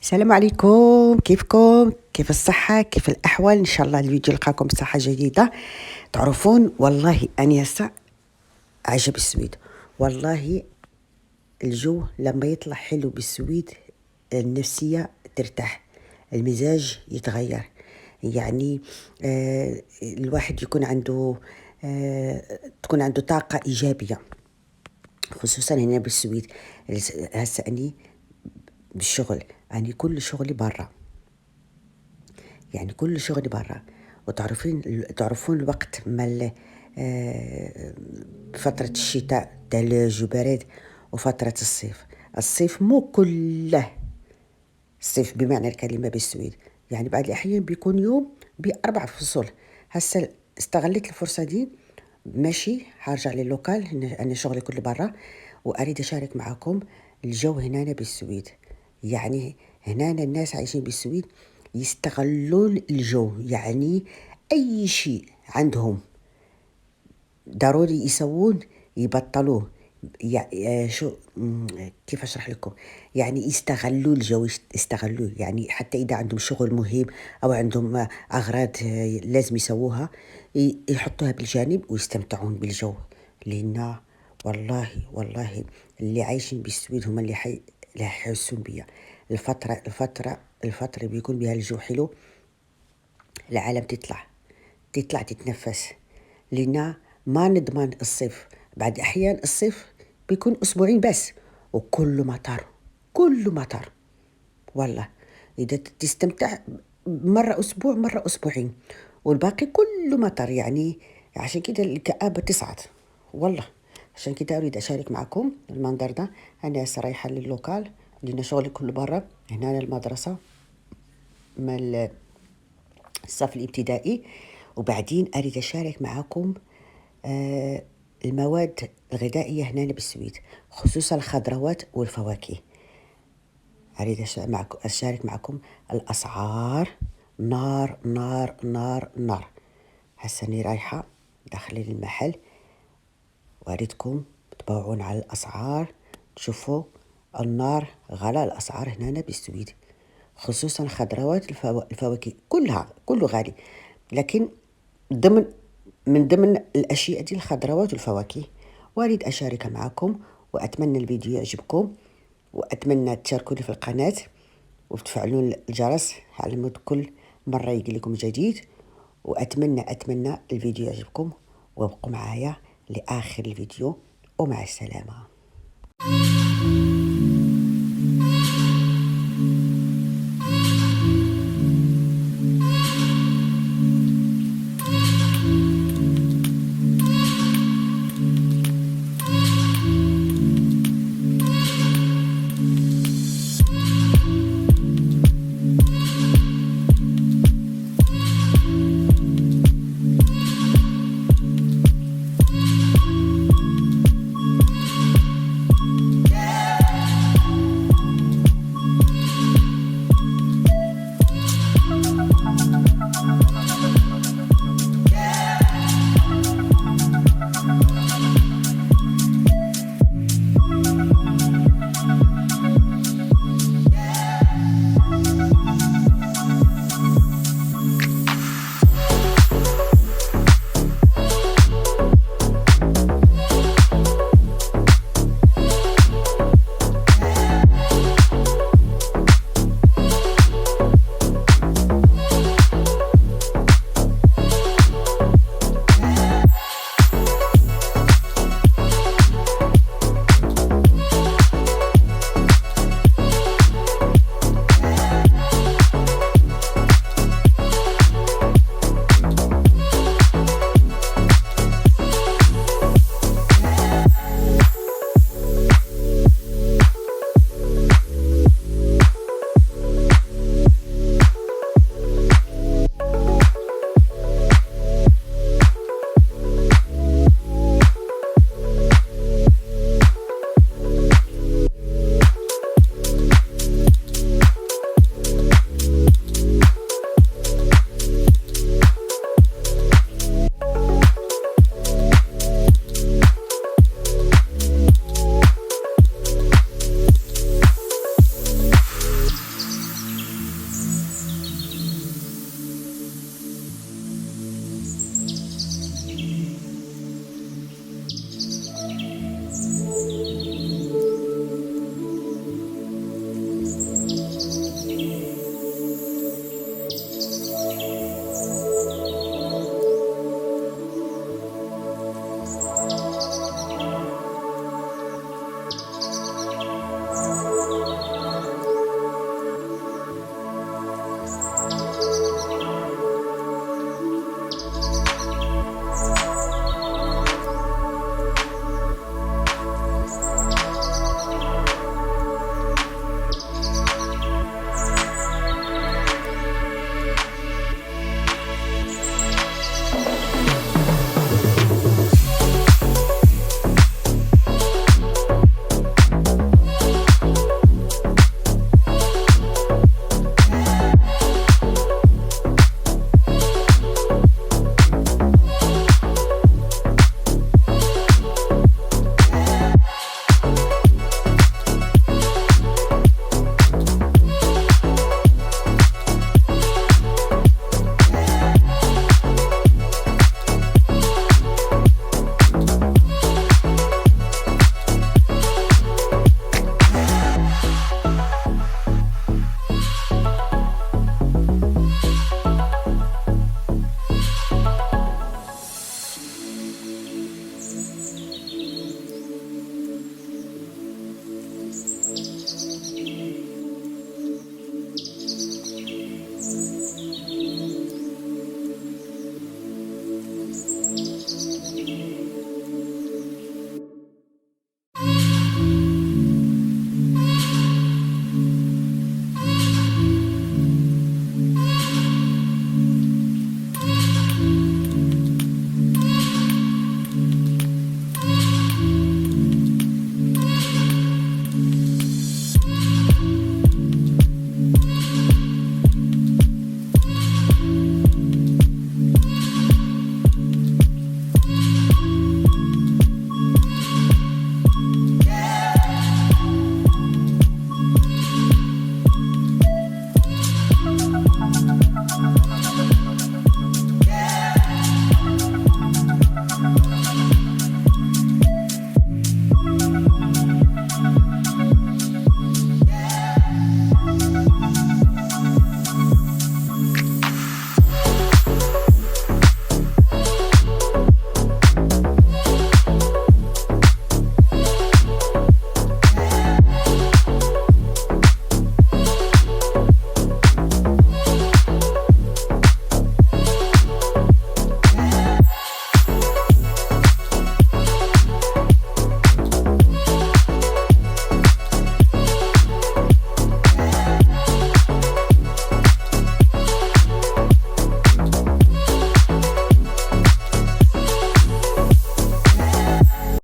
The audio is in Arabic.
السلام عليكم، كيفكم؟ كيف الصحة؟ كيف الأحوال؟ إن شاء الله الفيديو يلقاكم بصحة جديدة. تعرفون والله أني هسه عجب السويد. والله الجو لما يطلع حلو بالسويد النفسية ترتاح، المزاج يتغير. يعني الواحد يكون عنده تكون عنده طاقة إيجابية، خصوصا هنا بالسويد. هسه أني بالشغل، أني كل شغلي برا، يعني كل شغلي برا. تعرفون الوقت مال فترة الشتاء ثلج وبرد، وفترة الصيف مو كله الصيف بمعنى الكلمة بالسويد. يعني بعض الأحيان بيكون يوم بأربع فصول. هسه استغلت الفرصة دي، ماشي حارجع للوكال، أنا شغلي كله برا، وأريد أشارك معكم الجو هنا بالسويد. يعني هنا الناس عايشين بالسويد يستغلون الجو، يعني أي شيء عندهم ضروري يسوون يبطلوه. شو كيف أشرح لكم؟ يعني يستغلوا الجو، يستغلوه. يعني حتى إذا عندهم شغل مهم أو عندهم أغراض لازم يسووها، يحطوها بالجانب ويستمتعون بالجو. لأن والله اللي عايشين بالسويد هم اللي يحسون بيا. الفترة بيكون بها الجو حلو، العالم تطلع تتنفس. لنا ما نضمن الصيف، بعد أحيان الصيف بيكون أسبوعين بس، وكله مطر، كله مطر. والله إذا تستمتع مرة أسبوع مرة أسبوعين، والباقي كله مطر. يعني عشان كده الكآبة تصعد. والله عشان كده أريد أشارك معكم المنظر ده. أنا رايحة للوكال لأن شغلي كله برا. هنا المدرسة مال الصف الابتدائي، وبعدين أريد أشارك معكم المواد الغذائية هنا بالسويد، خصوصا الخضروات والفواكه. أريد أشارك معكم الأسعار. نار نار نار نار. هسني رايحة داخل المحل، وأريدكم تباوعون على الأسعار، تشوفوا النار غلاء الأسعار هنا بالسويد، خصوصا الخضروات الفواكه كله غالي. لكن ضمن من ضمن الأشياء دي الخضروات والفواكه. وأريد أشارك معكم، وأتمنى الفيديو يعجبكم، وأتمنى تشاركوني في القناة وتفعلون الجرس على مود كل مرة يجي لكم جديد. وأتمنى الفيديو يعجبكم، وابقوا معايا لآخر الفيديو، ومع السلامة.